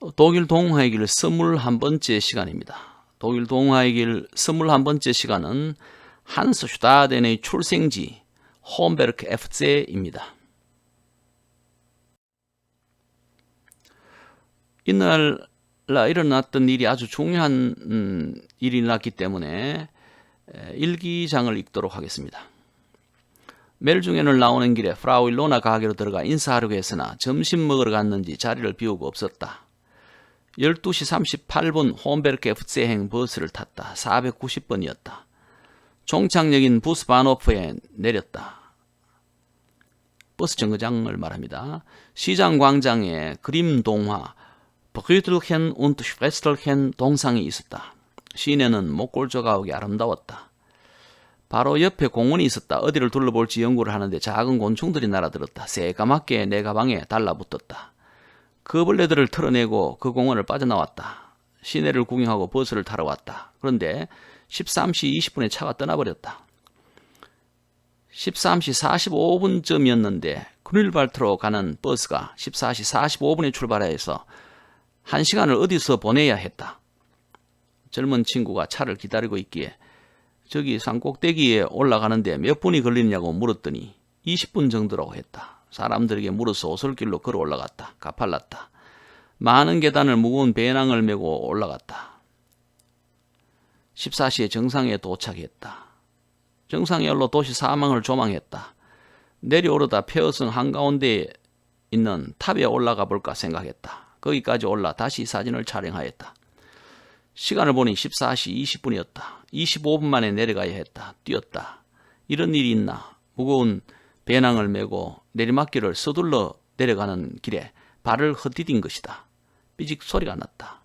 독일 동화의 길 21번째 시간입니다. 독일 동화의 길 21번째 시간은 한스 슈타덴의 출생지 홈베르크 FC입니다. 이날 일어났던 일이 아주 중요한 일이 났기 때문에 일기장을 읽도록 하겠습니다. 멜중엔을 나오는 길에 프라우 일로나 가게로 들어가 인사하려고 했으나 점심 먹으러 갔는지 자리를 비우고 없었다. 12시 38분 홈베르크 FC행 버스를 탔다. 490번이었다. 종착역인 부스바노프에 내렸다. 버스 정거장을 말합니다. 시장 광장에 그림 동화 브휘들켄 und 슈프레스텔켄 동상이 있었다. 시내는 목골조각이 아름다웠다. 바로 옆에 공원이 있었다. 어디를 둘러볼지 연구를 하는데 작은 곤충들이 날아들었다. 새까맣게 내 가방에 달라붙었다. 그 벌레들을 털어내고 그 공원을 빠져나왔다. 시내를 구경하고 버스를 타러 왔다. 그런데 13시 20분에 차가 떠나버렸다. 13시 45분쯤이었는데 그릴발트로 가는 버스가 14시 45분에 출발해서 1시간을 어디서 보내야 했다. 젊은 친구가 차를 기다리고 있기에 저기 산꼭대기에 올라가는데 몇 분이 걸리느냐고 물었더니 20분 정도라고 했다. 사람들에게 물어서 오솔길로 걸어 올라갔다. 가팔랐다. 많은 계단을 무거운 배낭을 메고 올라갔다. 14시에 정상에 도착했다. 정상에 올라 도시 사망을 조망했다. 내려오르다 폐허성 한가운데에 있는 탑에 올라가 볼까 생각했다. 거기까지 올라 다시 사진을 촬영하였다. 시간을 보니 14시 20분이었다. 25분 만에 내려가야 했다. 뛰었다. 이런 일이 있나? 무거운 배낭을 메고 내리막길을 서둘러 내려가는 길에 발을 헛디딘 것이다. 삐직 소리가 났다.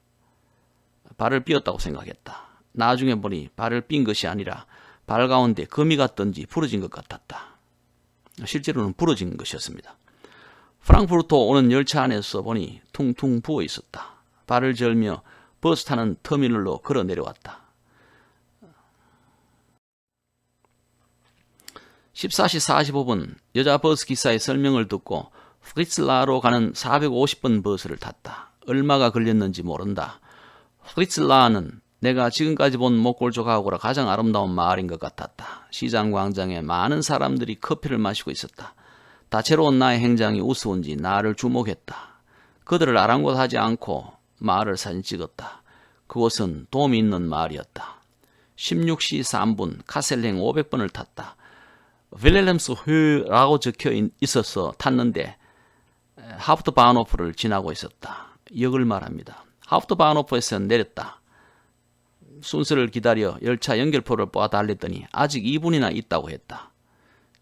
발을 삐었다고 생각했다. 나중에 보니 발을 삔 것이 아니라 발 가운데 거미 같던지 부러진 것 같았다. 실제로는 부러진 것이었습니다. 프랑크푸르트 오는 열차 안에서 보니 퉁퉁 부어 있었다. 발을 절며 버스 타는 터미널로 걸어 내려왔다. 14시 45분 여자 버스 기사의 설명을 듣고 프리츠라로 가는 450번 버스를 탔다. 얼마가 걸렸는지 모른다. 프리츠라는 내가 지금까지 본 목골조각으로 가장 아름다운 마을인 것 같았다. 시장 광장에 많은 사람들이 커피를 마시고 있었다. 다채로운 나의 행장이 우스운지 나를 주목했다. 그들을 아랑곳하지 않고 마을을 사진 찍었다. 그곳은 돔이 있는 마을이었다. 16시 3분 카셀행 500번을 탔다. 윌헬름스 흐라고 적혀 있어서 탔는데 하프트바노프를 지나고 있었다. 역을 말합니다. 하프트바노프에서 내렸다. 순서를 기다려 열차 연결표를 보아 달랬더니 아직 2분이나 있다고 했다.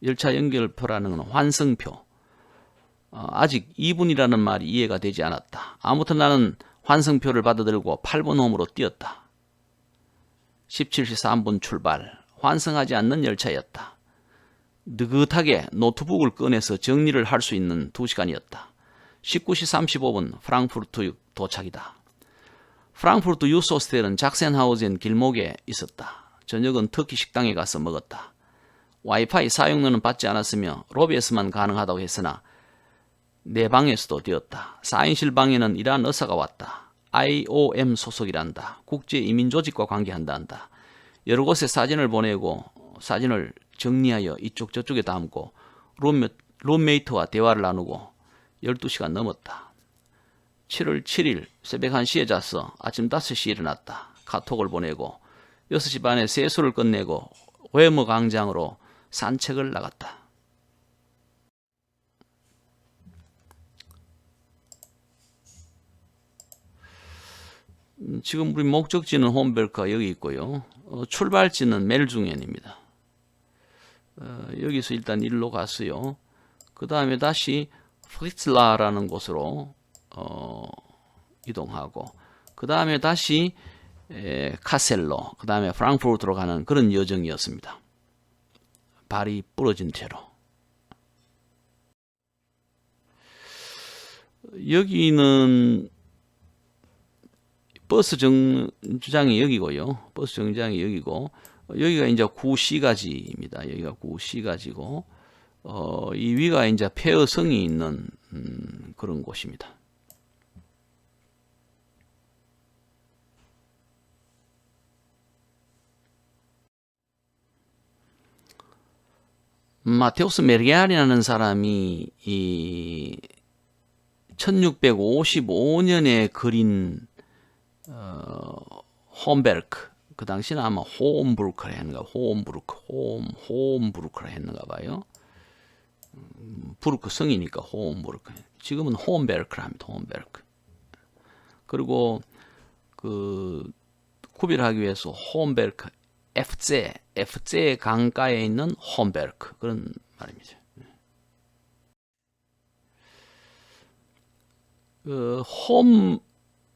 열차 연결표라는 건 환승표. 아직 2분이라는 말이 이해가 되지 않았다. 아무튼 나는 환승표를 받아들고 8번 홈으로 뛰었다. 17시 3분 출발. 환승하지 않는 열차였다. 느긋하게 노트북을 꺼내서 정리를 할 수 있는 2시간이었다. 19시 35분 프랑크푸르트 도착이다. 프랑크푸르트 유스호스텔은 작센하우젠 길목에 있었다. 저녁은 터키 식당에 가서 먹었다. 와이파이 사용료는 받지 않았으며 로비에서만 가능하다고 했으나 내 방에서도 되었다. 4인실 방에는 이러한 의사가 왔다. IOM 소속이란다. 국제이민조직과 관계한다 한다. 여러 곳에 사진을 보내고 사진을 정리하여 이쪽 저쪽에 담고 룸메이트와 대화를 나누고 12시간 넘었다. 7월 7일 새벽 1시에 자서 아침 5시에 일어났다. 카톡을 보내고 6시 반에 세수를 끝내고 웨머 광장으로 산책을 나갔다. 지금 우리 목적지는 홈베르크가 여기 있고요. 출발지는 멜중엔입니다. 여기서 일단 일로 갔어요. 그 다음에 다시 프리츠라라는 곳으로 이동하고 그 다음에 다시 카셀로 그 다음에 프랑크푸르트로 가는 그런 여정이었습니다. 발이 부러진 채로. 여기는 버스 정류장이 여기고요. 버스 정류장이 여기고 여기가 이제 구시가지입니다. 여기가 구시가지고 이 위가 이제 폐허성이 있는 그런 곳입니다. 마테우스 메리알이라는 사람이 이 1655년에 그린 홈베르크, 그 당시는 아마 호음부르크라 했는가, 호음부르크라 했는가 봐요. 부르크 성이니까 호음부르크. 지금은 홈베르크라 합니다. 홈베르크. 그리고 그 구별하기 위해서 홈베르크, F제 강가에 있는 홈베르크, 그런 말입니다. 그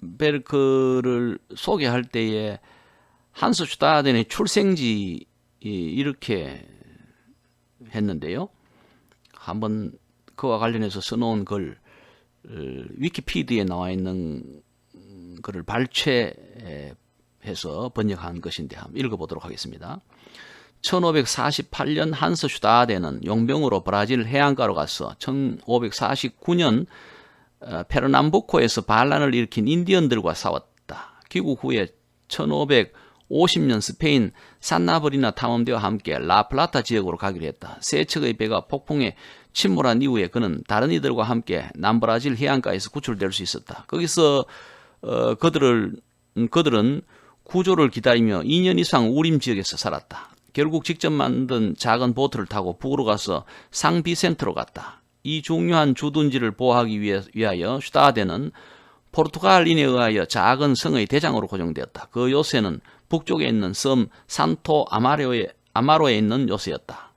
홈베르크를 소개할 때에 한스 슈타덴의 출생지 이렇게 했는데요. 한번 그와 관련해서 써놓은 글, 위키피디아에 나와 있는 글을 발췌해서 번역한 것인데 한번 읽어보도록 하겠습니다. 1548년 한스 슈타덴은 용병으로 브라질 해안가로 가서 1549년 페르남부코에서 반란을 일으킨 인디언들과 싸웠다. 귀국 후에 1550년 스페인 산나브리나 탐험대와 함께 라플라타 지역으로 가기로 했다. 세 척의 배가 폭풍에 침몰한 이후에 그는 다른 이들과 함께 남브라질 해안가에서 구출될 수 있었다. 거기서 그들은 구조를 기다리며 2년 이상 우림 지역에서 살았다. 결국 직접 만든 작은 보트를 타고 북으로 가서 상비센트로 갔다. 이 중요한 주둔지를 보호하기 위하여 슈타덴은 포르투갈인에 의하여 작은 성의 대장으로 고정되었다. 그 요새는 북쪽에 있는 섬 산토 아마로에 있는 요새였다.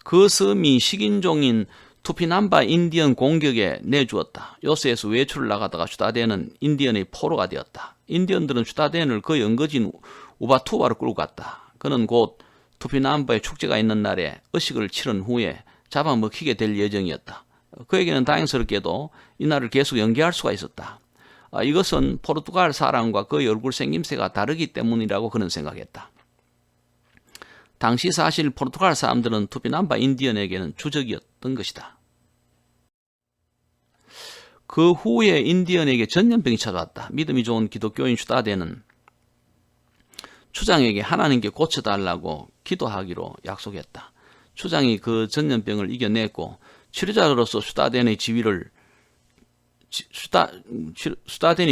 그 섬이 식인종인 투피남바 인디언 공격에 내주었다. 요새에서 외출을 나가다가 슈타덴은 인디언의 포로가 되었다. 인디언들은 슈타덴을 그 연거진 우바투바로 끌고 갔다. 그는 곧 투피남바의 축제가 있는 날에 의식을 치른 후에 잡아먹히게 될 예정이었다. 그에게는 다행스럽게도 이날을 계속 연기할 수가 있었다. 이것은 포르투갈 사람과 그의 얼굴 생김새가 다르기 때문이라고 그는 생각했다. 당시 사실 포르투갈 사람들은 투피남바 인디언에게는 주적이었던 것이다. 그 후에 인디언에게 전염병이 찾아왔다. 믿음이 좋은 기독교인 슈타덴은 추장에게 하나님께 고쳐달라고 기도하기로 약속했다. 추장이 그 전염병을 이겨냈고 치료자로서 슈타덴이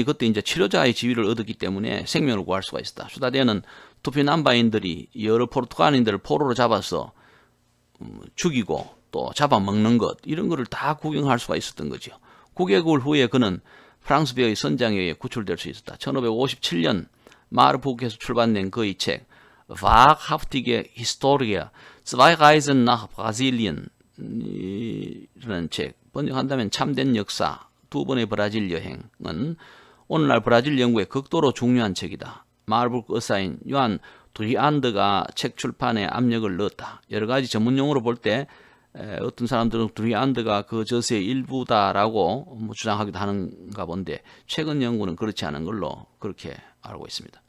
그때 이제 치료자의 지위를 얻었기 때문에 생명을 구할 수가 있었다. 슈타덴은 투피남바인들이 여러 포르투갈인들을 포로로 잡아서 죽이고 또 잡아먹는 것, 이런 거를 다 구경할 수가 있었던 거죠. 9개월 후에 그는 프랑스 배의 선장에 의해 구출될 수 있었다. 1557년 마르부크에서 출판된 그의 책 Wahrhaftige Historie, Zwei Reisen nach Brasilien 이라는 책, 번역한다면 참된 역사, 두 번의 브라질 여행은 오늘날 브라질 연구에 극도로 중요한 책이다. 마르부크 의사인 요한 두리안드가 책 출판에 압력을 넣었다. 여러 가지 전문 용어로 볼 때 어떤 사람들은 두리안드가 그 저서의 일부다라고 주장하기도 하는가 본데 최근 연구는 그렇지 않은 걸로 그렇게 알고 있습니다.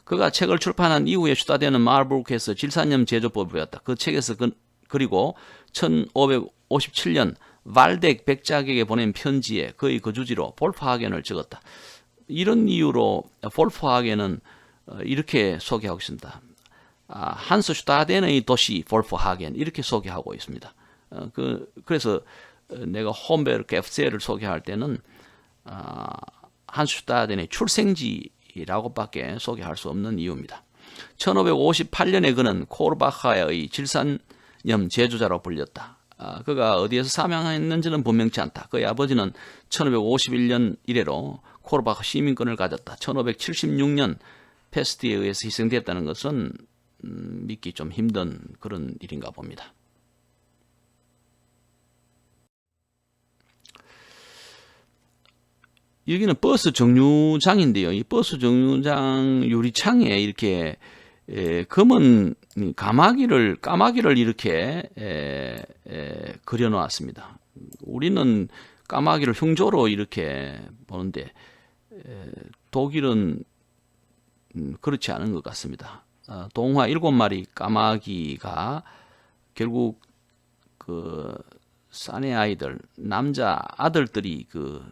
그가 책을 출판한 이후에 슈타덴은 마르부크에서 질산염 제조법을 배웠다. 그 책에서 그리고 1557년 발덱 백작에게 보낸 편지에 그의 거주지로 볼프하겐을 적었다. 이런 이유로 볼프하겐은 이렇게 소개하고 있습니다. 한스 슈타덴의 도시 볼프하겐, 이렇게 소개하고 있습니다. 그래서 내가 홈베르크 FC를 소개할 때는 한스 슈타덴의 출생지라고밖에 소개할 수 없는 이유입니다. 1558년에 그는 코르바카의 질산염 제조자로 불렸다. 그가 어디에서 사망했는지는 분명치 않다. 그의 아버지는 1551년 이래로 코르바카 시민권을 가졌다. 1576년 패스트에 의해서 희생됐다는 것은 믿기 좀 힘든 그런 일인가 봅니다. 여기는 버스 정류장인데요. 이 버스 정류장 유리창에 이렇게 검은 까마귀를 이렇게 그려놓았습니다. 우리는 까마귀를 흉조로 이렇게 보는데 독일은 그렇지 않은 것 같습니다. 동화 7마리 까마귀가 결국 그 사내 아이들, 남자 아들들이 그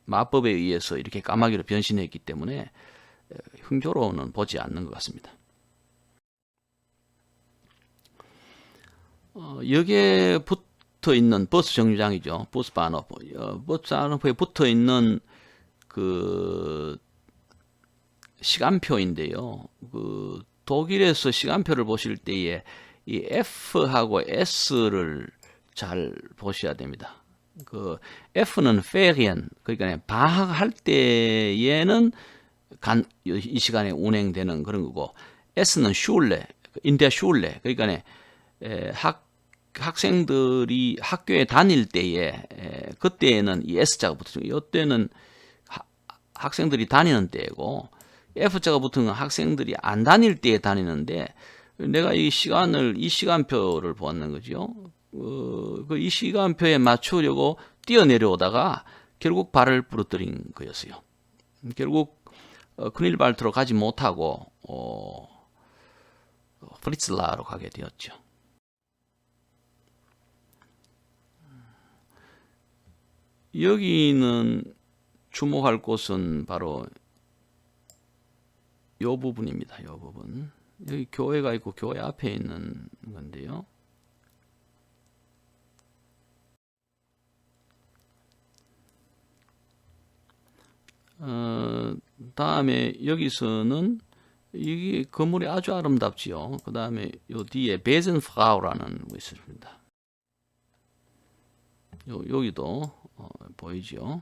마법에 의해서 이렇게 까마귀로 변신했기 때문에 흉조로는 보지 않는 것 같습니다. 여기에 붙어 있는 버스 정류장이죠. 버스 바너프에 붙어 있는 그 시간표인데요. 그 독일에서 시간표를 보실 때에 이 F하고 S를 잘 보셔야 됩니다. 그 F는 Ferien, 그러니까 방학할 때에는 이 시간에 운행되는 그런 거고, S는 Schule, 인대 슐레, 그러니까 학생들이 학교에 다닐 때에 그때에는 이 S자가 붙죠. 이때는 학생들이 다니는 때고, F자가 붙은 건 학생들이 안 다닐 때에 다니는데, 내가 이 시간표를 보았는 거죠. 이 시간표에 맞추려고 뛰어내려오다가 결국 발을 부러뜨린 거였어요. 결국 크닐발트로 가지 못하고 프리츠라로 가게 되었죠. 여기는 주목할 곳은 바로 이 부분입니다. 이 부분. 여기 교회가 있고 교회 앞에 있는 건데요. 다음에 여기서는 이 건물이 아주 아름답지요. 그 다음에 요 뒤에 베젠프라우라는 거 있습니다. 여기도 보이죠.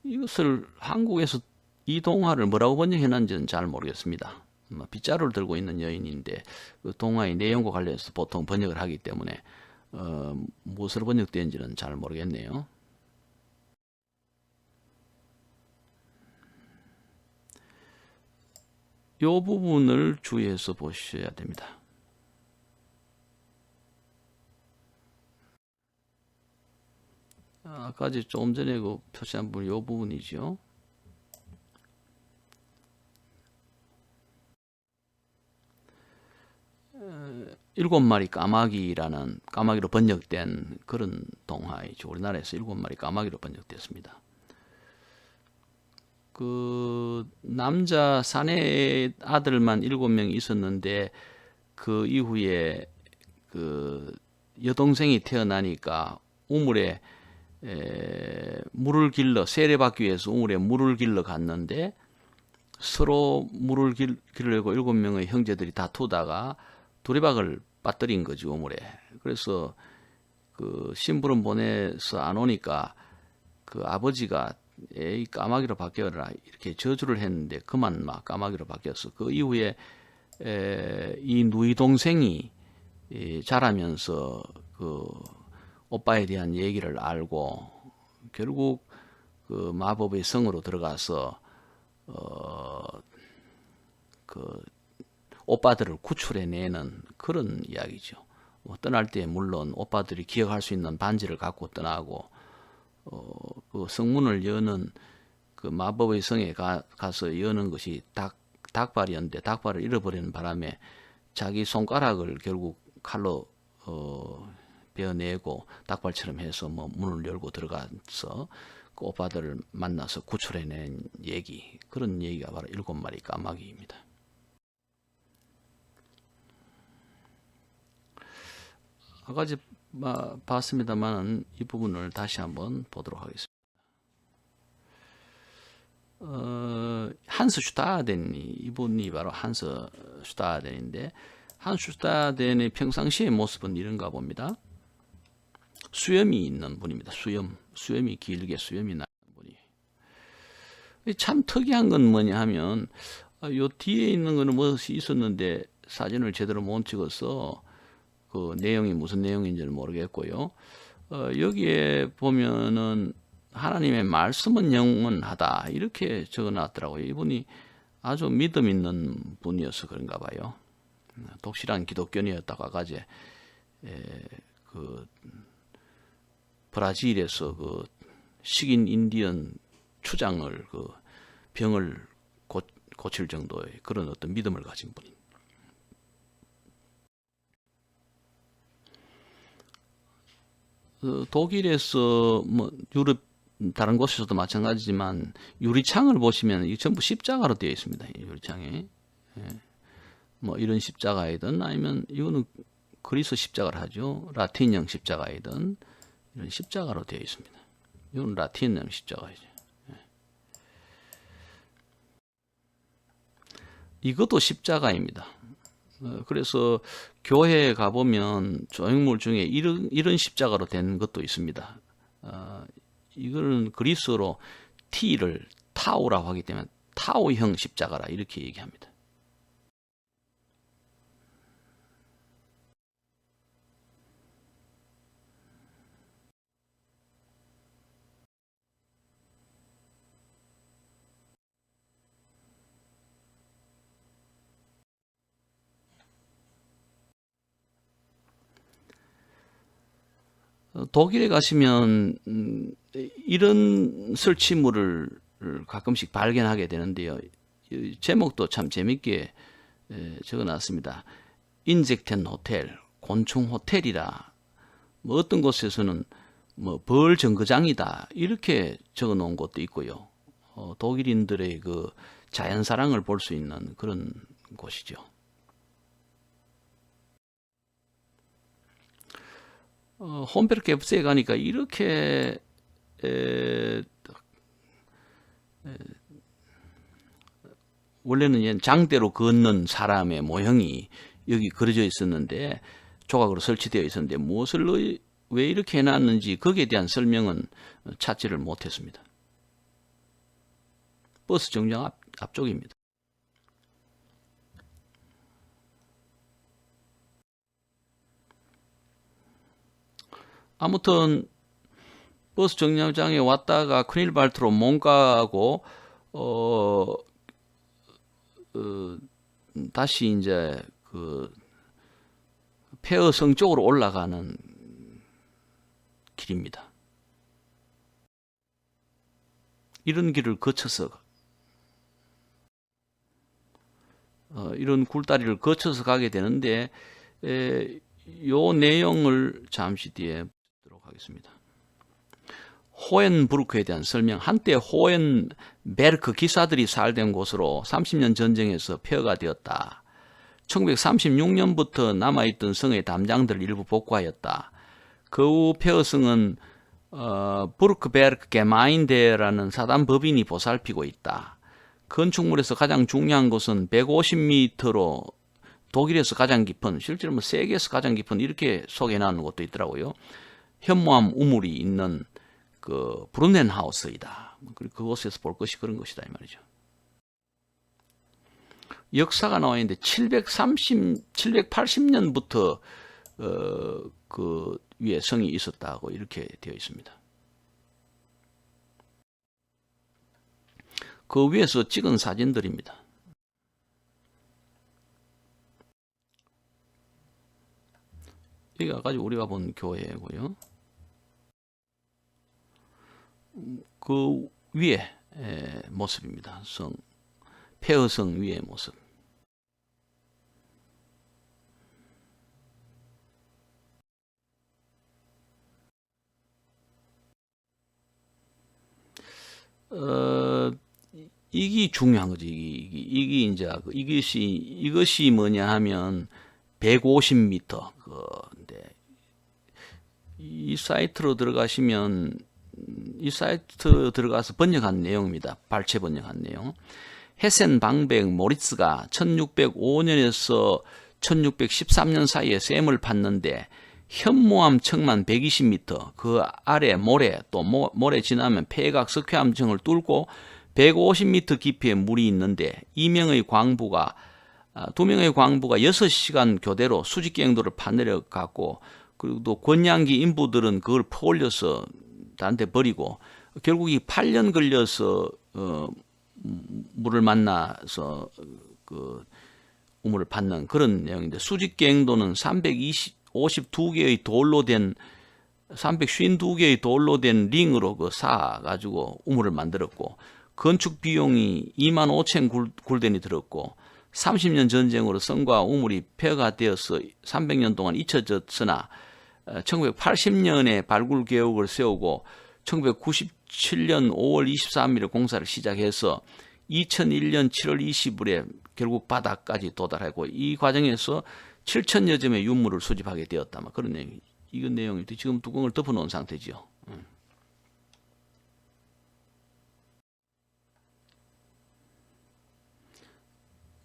이것을 한국에서 이 동화를 뭐라고 번역해놨는지는 잘 모르겠습니다. 빗자루를 들고 있는 여인인데 그 동화의 내용과 관련해서 보통 번역을 하기 때문에 무엇으로 번역되는지는 잘 모르겠네요. 이 부분을 주의해서 보셔야 됩니다. 아까 조금 전에 그 표시한 부분, 이 부분이죠. 일곱 마리 까마귀라는, 까마귀로 번역된 그런 동화이죠. 우리나라에서 일곱 마리 까마귀로 번역됐습니다. 그 남자 사내 아들만 7명이 있었는데 그 이후에 그 여동생이 태어나니까 우물에 물을 길러, 세례받기 위해서 우물에 물을 길러 갔는데 서로 물을 길려고 7명의 형제들이 다투다가 두레박을 빠뜨린 거지, 우물에. 그래서 그 심부름 보내서 안 오니까 그 아버지가 에이 까마귀로 바뀌어라 이렇게 저주를 했는데 그만 막 까마귀로 바뀌었어. 그 이후에 이 누이 동생이 자라면서 그 오빠에 대한 얘기를 알고 결국 그 마법의 성으로 들어가서 그 오빠들을 구출해내는 그런 이야기죠. 떠날 때 물론 오빠들이 기억할 수 있는 반지를 갖고 떠나고 그 성문을 여는 그 마법의 성에 가서 여는 것이 닭발이었는데 닭발을 잃어버리는 바람에 자기 손가락을 결국 칼로 베어내고 닭발처럼 해서 뭐 문을 열고 들어가서 그 오빠들을 만나서 구출해낸 얘기, 그런 얘기가 바로 7마리 까마귀입니다. 아까 봤습니다만 이 부분을 다시 한번 보도록 하겠습니다. 한스 슈타덴이, 이분이 바로 한스 슈타덴인데, 한스 슈타덴의 평상시의 모습은 이런가 봅니다. 수염이 있는 분입니다. 수염이 길게 수염이 나는 분이. 참 특이한 건 뭐냐 하면 요 뒤에 있는 거는 무엇이 있었는데 사진을 제대로 못 찍어서 그 내용이 무슨 내용인지는 모르겠고요. 여기에 보면은 하나님의 말씀은 영원하다 이렇게 적어놨더라고요. 이분이 아주 믿음 있는 분이어서 그런가 봐요. 독실한 기독교인이었다가 가제 그 브라질에서 그 식인 인디언 추장을 그 병을 고칠 정도의 그런 어떤 믿음을 가진 분입니다. 독일에서 뭐 유럽 다른 곳에서도 마찬가지지만 유리창을 보시면 이 전부 십자가로 되어 있습니다. 이 유리창에. 뭐 이런 십자가이든 아니면 이거는 그리스 십자가를 하죠. 라틴형 십자가이든 이런 십자가로 되어 있습니다. 이건 라틴형 십자가이죠. 이것도 십자가입니다. 그래서 교회에 가보면 조형물 중에 이런 십자가로 된 것도 있습니다. 이거는 그리스어로 T를 타오라고 하기 때문에 타오형 십자가라 이렇게 얘기합니다. 독일에 가시면 이런 설치물을 가끔씩 발견하게 되는데요. 제목도 참 재밌게 적어놨습니다. 인젝텐 호텔, 곤충 호텔이라. 뭐 어떤 곳에서는 뭐 벌 정거장이다 이렇게 적어놓은 곳도 있고요. 독일인들의 그 자연사랑을 볼 수 있는 그런 곳이죠. 홈페르케프스에 가니까 이렇게 원래는 장대로 걷는 사람의 모형이 여기 그려져 있었는데 조각으로 설치되어 있었는데 무엇을 왜 이렇게 해놨는지 거기에 대한 설명은 찾지를 못했습니다. 버스 정류장 앞쪽입니다. 아무튼 버스 정류장에 왔다가 크닐발트로 몽가고 다시 이제 그 폐허성 쪽으로 올라가는 길입니다. 이런 길을 거쳐서 이런 굴다리를 거쳐서 가게 되는데 요 내용을 잠시 뒤에 보도록 하겠습니다. 호헨부르크에 대한 설명. 한때 호헨베르크 기사들이 살던 곳으로 30년 전쟁에서 폐허가 되었다. 1936년부터 남아있던 성의 담장들을 일부 복구하였다. 그 후 폐허성은 부르크베르크 게마인데라는 사단 법인이 보살피고 있다. 건축물에서 가장 중요한 것은 150m로 독일에서 가장 깊은, 실제로 뭐 세계에서 가장 깊은 이렇게 소개해 놓은 것도 있더라고요. 현무암 우물이 있는 그 브룬넨하우스이다. 그곳에서 볼 것이 그런 것이다 이 말이죠. 역사가 나와 있는데 780년부터 그 위에 성이 있었다고 이렇게 되어 있습니다. 그 위에서 찍은 사진들입니다. 여기가 아까 우리가 본 교회고요. 그 위에 모습입니다. 폐허성 위의 모습. 이게 중요한 거지. 이게 이제 이것이 뭐냐 하면 150m. 근데 이 사이트로 들어가시면 이 사이트 들어가서 번역한 내용입니다. 발췌 번역한 내용. 헤센 방백 모리츠가 1605년에서 1613년 사이에 샘을 팠는데 현무암 층만 120m, 그 아래 모래, 또 모래 지나면 폐각 석회암층을 뚫고 150m 깊이의 물이 있는데 두 명의 광부가 6시간 교대로 수직경도를 파내려갔고, 그리고 또 권양기 인부들은 그걸 퍼올려서 나한테 버리고, 결국 이 8년 걸려서 물을 만나서 그 우물을 받는 그런 내용인데, 수직경도는 352개의 돌로 된 링으로 그 쌓아가지고 우물을 만들었고, 건축 비용이 25,000 굴덴이 들었고, 30년 전쟁으로 성과 우물이 폐허가 되어서 300년 동안 잊혀졌으나 1980년에 발굴 계획을 세우고 1997년 5월 23일에 공사를 시작해서 2001년 7월 20일에 결국 바다까지 도달하고 이 과정에서 7천여 점의 유물을 수집하게 되었다. 막 그런 내용이 이건 내용이 지금 뚜껑을 덮어놓은 상태지요.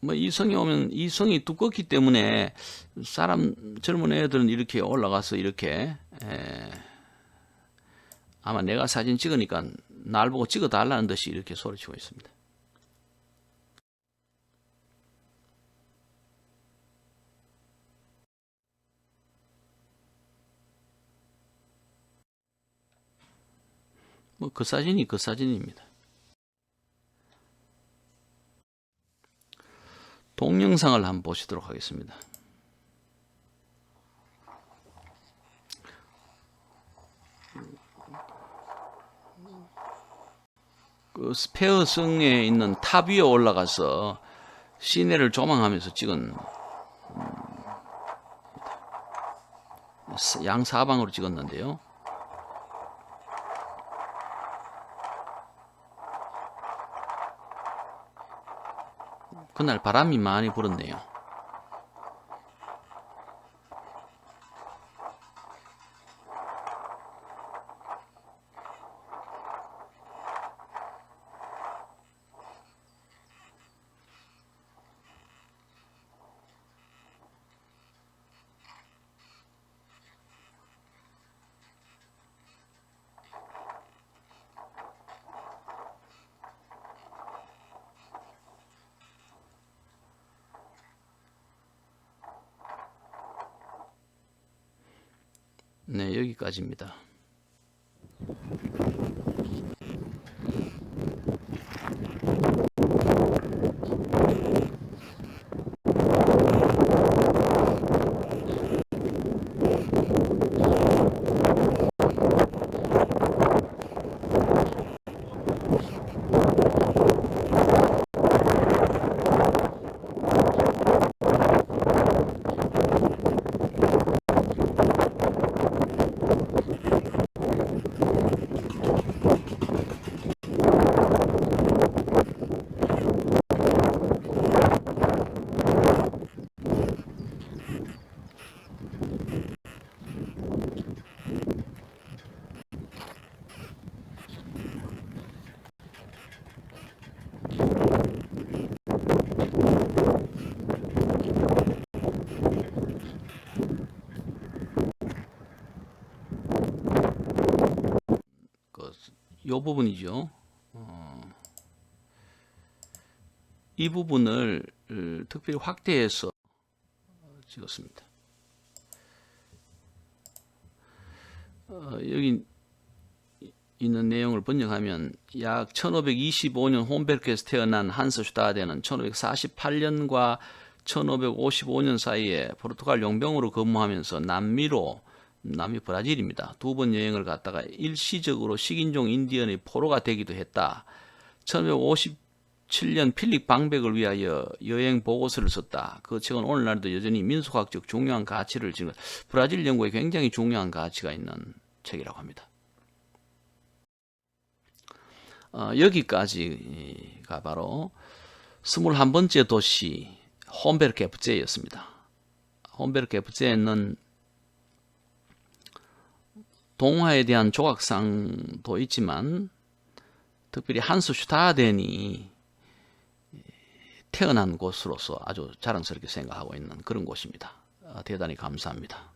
뭐 이 성에 오면 이 성이 두껍기 때문에 젊은 애들은 이렇게 올라가서 이렇게 아마 내가 사진 찍으니까 날 보고 찍어 달라는 듯이 이렇게 소리치고 있습니다. 뭐 그 사진이 그 사진입니다. 동영상을 한번 보시도록 하겠습니다. 그 스페어 성에 있는 탑 위에 올라가서 시내를 조망하면서 찍은 양사방으로 찍었는데요. 그날 바람이 많이 불었네요. 네, 여기까지입니다. 요 부분이죠. 이 부분을 특별히 확대해서 찍었습니다. 여기 있는 내용을 번역하면 약 1525년 홈베르크에서 태어난 한스 슈타데는 1548년과 1555년 사이에 포르투갈 용병으로 근무하면서 남미 브라질입니다. 두 번 여행을 갔다가 일시적으로 식인종 인디언의 포로가 되기도 했다. 1557년 필립 방백을 위하여 여행 보고서를 썼다. 그 책은 오늘날도 여전히 민속학적 중요한 가치를 지닌 브라질 연구에 굉장히 중요한 가치가 있는 책이라고 합니다. 여기까지가 바로 21번째 도시 홈베르크 FJ였습니다. 홈베르크 FJ는 동화에 대한 조각상도 있지만 특별히 한스 슈타덴이 태어난 곳으로서 아주 자랑스럽게 생각하고 있는 그런 곳입니다. 대단히 감사합니다.